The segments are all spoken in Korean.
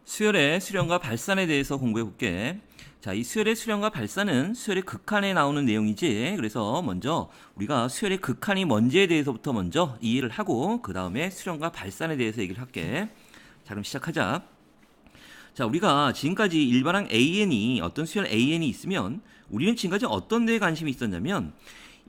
수열의 수렴과 발산에 대해서 공부해 볼게. 자, 이 수열의 수렴과 발산은 수열의 극한에 나오는 내용이지. 그래서 먼저 우리가 수열의 극한이 뭔지에 대해서부터 먼저 이해를 하고 그 다음에 수렴과 발산에 대해서 얘기를 할게. 자, 그럼 시작하자. 자, 우리가 지금까지 일반항 AN이 어떤 수열 AN이 있으면 우리는 지금까지 어떤 데에 관심이 있었냐면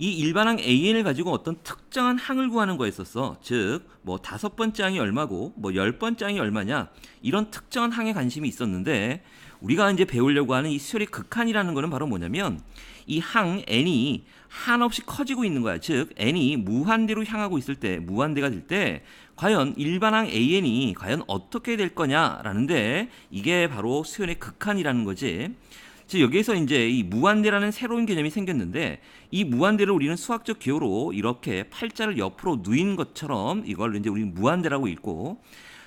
이 일반항 AN을 가지고 어떤 특정한 항을 구하는 거였었어. 즉, 뭐 5번째 항이 얼마고 뭐 10번째 항이 얼마냐 이런 특정한 항에 관심이 있었는데 우리가 이제 배우려고 하는 이 수열의 극한이라는 거는 바로 뭐냐면 이 항 n이 한없이 커지고 있는 거야. 즉, n이 무한대로 향하고 있을 때, 무한대가 될 때 과연 일반항 AN이 과연 어떻게 될 거냐라는데 이게 바로 수열의 극한이라는 거지. 즉 여기에서 이제 이 무한대라는 새로운 개념이 생겼는데 이 무한대를 우리는 수학적 기호로 이렇게 팔자를 옆으로 누인 것처럼 이걸 이제 우리는 무한대라고 읽고,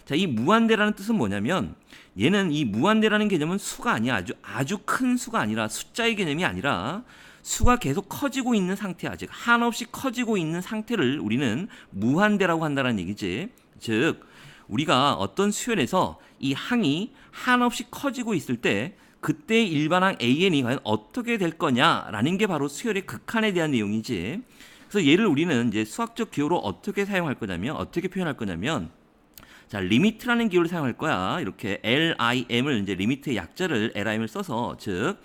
자, 이 무한대라는 뜻은 뭐냐면 얘는 이 무한대라는 개념은 수가 아니야. 아주 큰 수가 아니라 숫자의 개념이 아니라 수가 계속 커지고 있는 상태야. 즉 한없이 커지고 있는 상태를 우리는 무한대라고 한다는 얘기지. 즉 우리가 어떤 수열에서 이 항이 한없이 커지고 있을 때 그때 일반항 AN이 과연 어떻게 될 거냐라는 게 바로 수열의 극한에 대한 내용이지. 그래서 얘를 우리는 이제 수학적 기호로 어떻게 사용할 거냐면, 어떻게 표현할 거냐면, 자, 리미트라는 기호를 사용할 거야. 이렇게 LIM을 이제 리미트의 약자를 LIM을 써서, 즉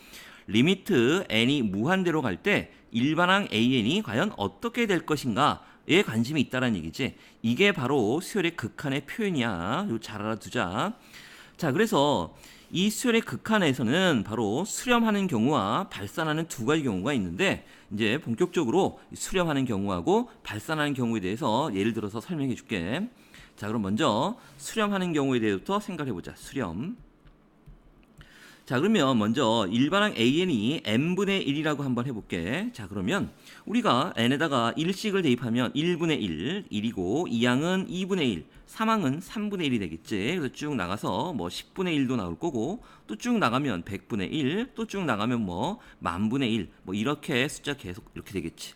리미트 n이 무한대로 갈 때 일반항 AN이 과연 어떻게 될 것인가에 관심이 있다는 얘기지. 이게 바로 수열의 극한의 표현이야. 이거 잘 알아두자. 자, 그래서 이 수열의 극한에서는 바로 수렴하는 경우와 발산하는 두 가지 경우가 있는데 이제 본격적으로 수렴하는 경우하고 발산하는 경우에 대해서 예를 들어서 설명해 줄게. 자, 그럼 먼저 수렴하는 경우에 대해서부터 생각해 보자. 수렴. 자, 그러면 먼저 일반항 AN이 n분의 1이라고 한번 해볼게. 자, 그러면 우리가 n에다가 1씩을 대입하면 1분의 1, 1이고 2항은 2분의 1, 3항은 3분의 1이 되겠지. 그래서 쭉 나가서 뭐 10분의 1도 나올 거고 또 쭉 나가면 100분의 1, 또 쭉 나가면 뭐 만분의 1, 뭐 이렇게 숫자 계속 이렇게 되겠지.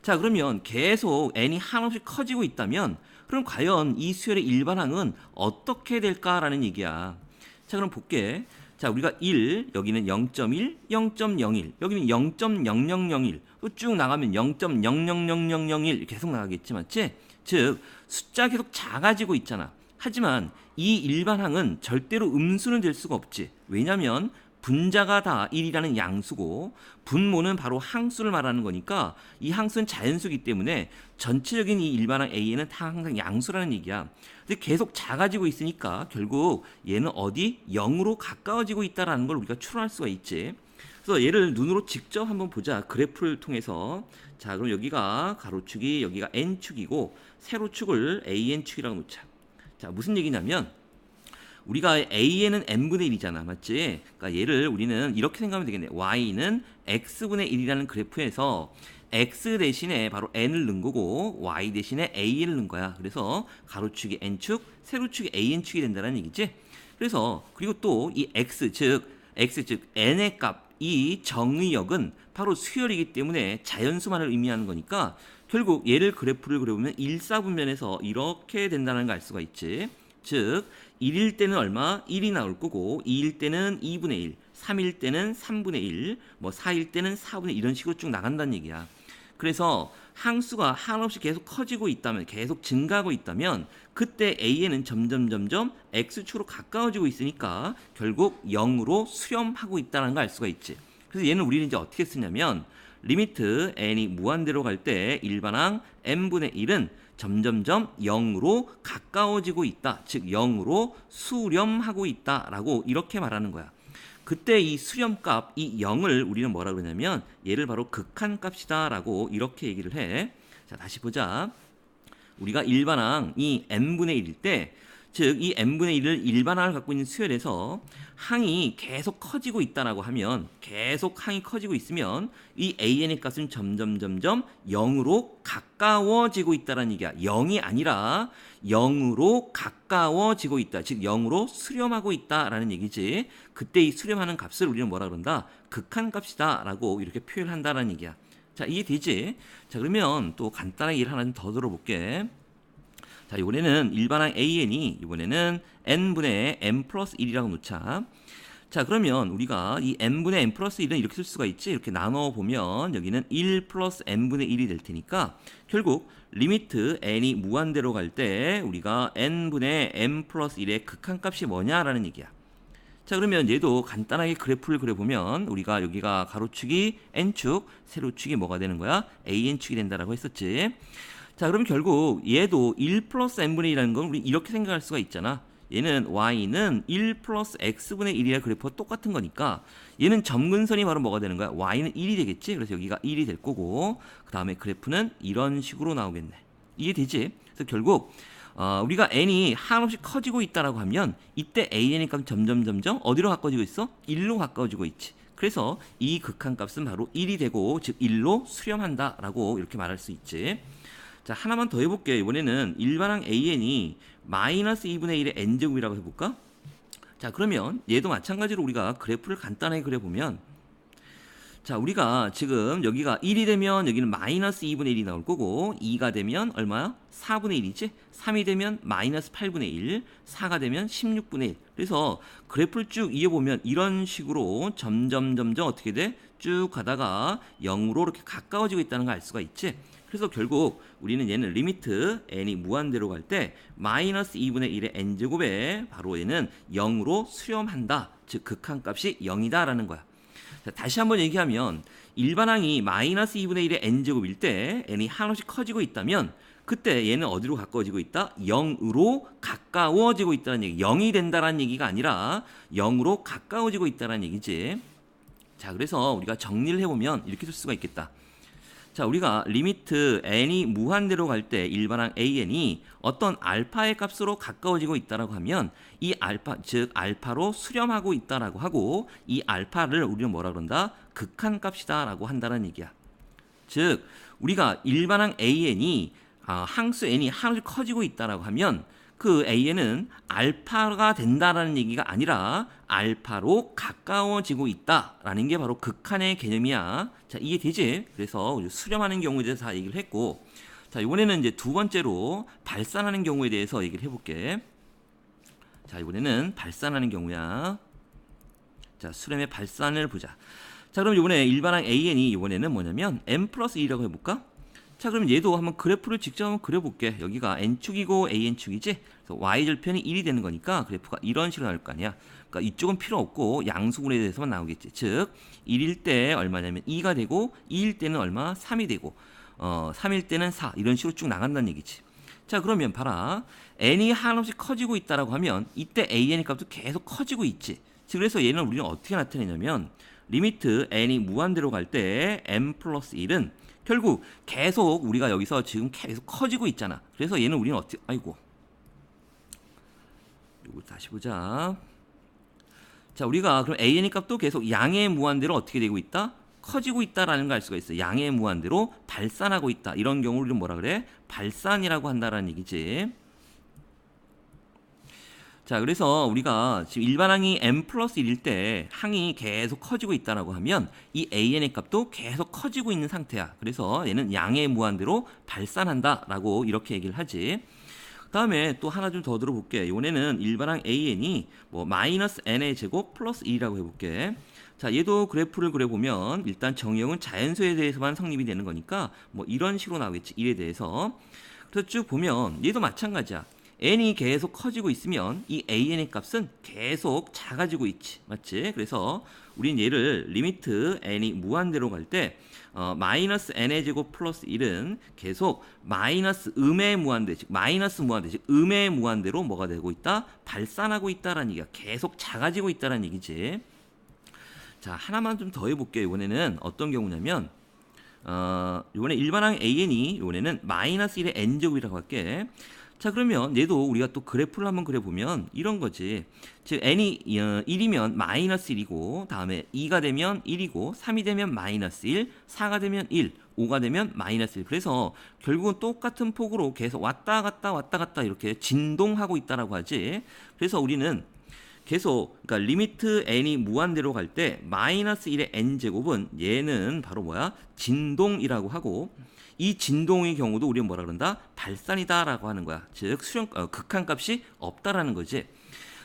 자, 그러면 계속 n이 한없이 커지고 있다면 그럼 과연 이 수열의 일반항은 어떻게 될까라는 얘기야. 자, 그럼 볼게. 자, 우리가 1, 여기는 0.1, 0.01, 여기는 0.0001, 또 쭉 나가면 0.000001 계속 나가겠지, 맞지? 즉, 숫자 계속 작아지고 있잖아. 하지만 이 일반항은 절대로 음수는 될 수가 없지. 왜냐면 분자가 다 1이라는 양수고 분모는 바로 항수를 말하는 거니까 이 항수는 자연수이기 때문에 전체적인 이 일반항 A는 다 항상 양수라는 얘기야. 근데 계속 작아지고 있으니까 결국 얘는 어디 0으로 가까워지고 있다는 걸 우리가 추론할 수가 있지. 그래서 얘를 눈으로 직접 한번 보자. 그래프를 통해서. 자, 그럼 여기가 가로축이 여기가 n축이고 세로축을 an축이라고 놓자. 자, 무슨 얘기냐면 우리가 AN은 n분의 1이잖아. 맞지? 그러니까 얘를 우리는 이렇게 생각하면 되겠네. Y는 x분의 1이라는 그래프에서 x 대신에 바로 n을 넣은 거고 y 대신에 an을 넣은 거야. 그래서 가로축이 n축, 세로축이 an축이 된다는 얘기지. 그래서 그리고 또 이 x 즉 n의 값, 이 정의역은 바로 수열이기 때문에 자연수만을 의미하는 거니까 결국 얘를 그래프를 그려보면 1사분면에서 이렇게 된다는 걸 알 수가 있지. 즉 1일 때는 얼마? 1이 나올 거고 2일 때는 2분의 1, 3일 때는 3분의 1, 뭐 4일 때는 4분의 1 이런 식으로 쭉 나간다는 얘기야. 그래서 항수가 한없이 계속 커지고 있다면, 계속 증가하고 있다면 그때 AN은 점점 X축으로 가까워지고 있으니까 결국 0으로 수렴하고 있다는 걸 알 수가 있지. 그래서 얘는 우리는 이제 어떻게 쓰냐면 리미트 n이 무한대로 갈 때 일반항 n분의 1은 점점점 0으로 가까워지고 있다. 즉 0으로 수렴하고 있다라고 이렇게 말하는 거야. 그때 이 수렴값, 이 0을 우리는 뭐라 그러냐면 얘를 바로 극한값이다라고 이렇게 얘기를 해. 자, 다시 보자. 우리가 일반항 이 n분의 1일 때, 즉 이 n분의 1을 일반항을 갖고 있는 수열에서 항이 계속 커지고 있다라고 하면, 계속 항이 커지고 있으면 이 an의 값은 점점 0으로 가까워지고 있다라는 얘기야. 0이 아니라 0으로 가까워지고 있다. 즉 0으로 수렴하고 있다라는 얘기지. 그때 이 수렴하는 값을 우리는 뭐라 그런다? 극한값이다라고 이렇게 표현한다라는 얘기야. 자, 이해되지? 자, 그러면 또 간단하게 일 하나 좀 더 들어볼게. 자, 이번에는 일반항 AN이 이번에는 n분의 n 플러스 1이라고 놓자. 자, 그러면 우리가 이 n분의 n 플러스 1은 이렇게 쓸 수가 있지. 이렇게 나눠보면 여기는 1 플러스 n분의 1이 될 테니까 결국 리미트 n이 무한대로 갈 때 우리가 n분의 n 플러스 1의 극한값이 뭐냐라는 얘기야. 자, 그러면 얘도 간단하게 그래프를 그려보면 우리가 여기가 가로축이 n축, 세로축이 뭐가 되는 거야? an축이 된다라고 했었지. 자, 그럼 결국 얘도 1 플러스 n분의 1이라는 건 우리 이렇게 생각할 수가 있잖아. 얘는 y는 1 플러스 x분의 1이라 그래프가 똑같은 거니까 얘는 점근선이 바로 뭐가 되는 거야? y는 1이 되겠지? 그래서 여기가 1이 될 거고 그 다음에 그래프는 이런 식으로 나오겠네. 이해되지? 그래서 결국 우리가 n이 한없이 커지고 있다라고 하면 이때 an의 값은 점점 어디로 가까워지고 있어? 1로 가까워지고 있지. 그래서 이 극한값은 바로 1이 되고 즉 1로 수렴한다라고 이렇게 말할 수 있지. 자, 하나만 더 해볼게요. 이번에는 일반항 an이 마이너스 2분의 1의 n제곱이라고 해볼까? 자, 그러면 얘도 마찬가지로 우리가 그래프를 간단하게 그려보면 자, 우리가 지금 여기가 1이 되면 여기는 마이너스 2분의 1이 나올 거고 2가 되면 얼마야? 4분의 1이지? 3이 되면 마이너스 8분의 1, 4가 되면 16분의 1. 그래서 그래프를 쭉 이어보면 이런 식으로 점점 어떻게 돼? 쭉 가다가 0으로 이렇게 가까워지고 있다는 걸 알 수가 있지? 그래서 결국 우리는 얘는 리미트 n이 무한대로 갈 때 마이너스 2분의 1의 n제곱에 바로 얘는 0으로 수렴한다. 즉 극한값이 0이다라는 거야. 자, 다시 한번 얘기하면 일반항이 마이너스 2분의 1의 n제곱일 때 n이 한없이 커지고 있다면 그때 얘는 어디로 가까워지고 있다? 0으로 가까워지고 있다는 얘기. 0이 된다는 얘기가 아니라 0으로 가까워지고 있다는 얘기지. 자, 그래서 우리가 정리를 해보면 이렇게 쓸 수가 있겠다. 자, 우리가 리미트 n이 무한대로 갈 때 일반항 an이 어떤 알파의 값으로 가까워지고 있다라고 하면 이 알파, 즉 알파로 수렴하고 있다라고 하고 이 알파를 우리는 뭐라 그런다? 극한값이다라고 한다는 얘기야. 즉 우리가 일반항 an이 항수 n이 한없이 커지고 있다라고 하면 그 an은 알파가 된다라는 얘기가 아니라 알파로 가까워지고 있다라는 게 바로 극한의 개념이야. 자, 이해되지? 그래서 수렴하는 경우에 대해서 다 얘기를 했고, 자, 이번에는 이제 두 번째로 발산하는 경우에 대해서 얘기를 해볼게. 자, 이번에는 발산하는 경우야. 자, 수렴의 발산을 보자. 자, 그럼 이번에 일반항 an이 이번에는 뭐냐면 n 플러스 2라고 해볼까? 자, 그럼 얘도 한번 그래프를 직접 한번 그려볼게. 여기가 n축이고 an축이지? 그래서 y절편이 1이 되는 거니까 그래프가 이런 식으로 나올 거 아니야. 그러니까 이쪽은 필요 없고 양수분에 대해서만 나오겠지. 즉 1일 때 얼마냐면 2가 되고 2일 때는 얼마? 3이 되고 3일 때는 4 이런 식으로 쭉 나간다는 얘기지. 자, 그러면 봐라. n이 한없이 커지고 있다라고 하면 이때 an의 값도 계속 커지고 있지. 즉 그래서 얘는 우리는 어떻게 나타내냐면 리미트 n이 무한대로 갈 때 n 플러스 1은 결국 계속 우리가 여기서 지금 계속 커지고 있잖아. 그래서 얘는 우리는 어떻게, 아이고. 이거 다시 보자. 자, 우리가 그럼 an의 값도 계속 양의 무한대로 어떻게 되고 있다? 커지고 있다라는 걸 알 수가 있어. 양의 무한대로 발산하고 있다. 이런 경우를 우리는 뭐라 그래? 발산이라고 한다라는 얘기지. 자, 그래서 우리가 지금 일반항이 n 플러스 1일 때 항이 계속 커지고 있다라고 하면 이 an의 값도 계속 커지고 있는 상태야. 그래서 얘는 양의 무한대로 발산한다라고 이렇게 얘기를 하지. 그 다음에 또 하나 좀 더 들어볼게. 이번에는 일반항 an이 뭐 마이너스 n의 제곱 플러스 1이라고 해볼게. 자, 얘도 그래프를 그려보면 일단 정의형은 자연수에 대해서만 성립이 되는 거니까 뭐 이런 식으로 나오겠지. 1에 대해서. 그래서 쭉 보면 얘도 마찬가지야. n이 계속 커지고 있으면 이 an의 값은 계속 작아지고 있지. 맞지? 그래서 우린 얘를 리미트 n이 무한대로 갈 때 마이너스 n의 제곱 플러스 1은 계속 마이너스 음의 무한대, 즉 마이너스 무한대, 즉 음의 무한대로 뭐가 되고 있다? 발산하고 있다라는 얘기야. 계속 작아지고 있다라는 얘기지. 자, 하나만 좀 더 해볼게요. 이번에는 어떤 경우냐면 이번에 일반항 an이 이번에는 마이너스 1의 n제곱이라고 할게. 자, 그러면 얘도 우리가 또 그래프를 한번 그려보면 이런 거지. 즉 n이 1이면 마이너스 1이고 다음에 2가 되면 1이고 3이 되면 마이너스 1, 4가 되면 1, 5가 되면 마이너스 1. 그래서 결국은 똑같은 폭으로 계속 왔다 갔다 이렇게 진동하고 있다라고 하지. 그래서 우리는 계속 그러니까 리미트 n이 무한대로 갈 때 마이너스 1의 n제곱은 얘는 바로 뭐야? 진동이라고 하고 이 진동의 경우도 우리는 뭐라 그런다? 발산이다라고 하는 거야. 즉 극한값이 없다라는 거지.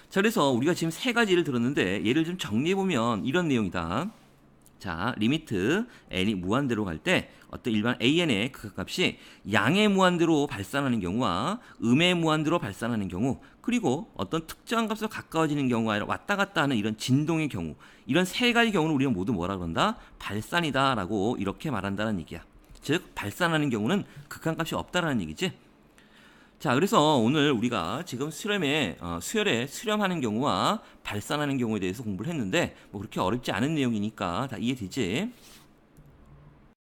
자, 그래서 우리가 지금 세 가지 예를 들었는데 얘를 좀 정리해 보면 이런 내용이다. 자, 리미트 n이 무한대로 갈 때 어떤 일반 an의 극한값이 양의 무한대로 발산하는 경우와 음의 무한대로 발산하는 경우, 그리고 어떤 특정한 값으로 가까워지는 경우가 아니라 왔다 갔다 하는 이런 진동의 경우, 이런 세 가지 경우는 우리가 모두 뭐라 그런다? 발산이다라고 이렇게 말한다는 얘기야. 즉 발산하는 경우는 극한값이 없다라는 얘기지. 자, 그래서 오늘 우리가 지금 수열에 수렴하는 경우와 발산하는 경우에 대해서 공부를 했는데 뭐 그렇게 어렵지 않은 내용이니까 다 이해되지?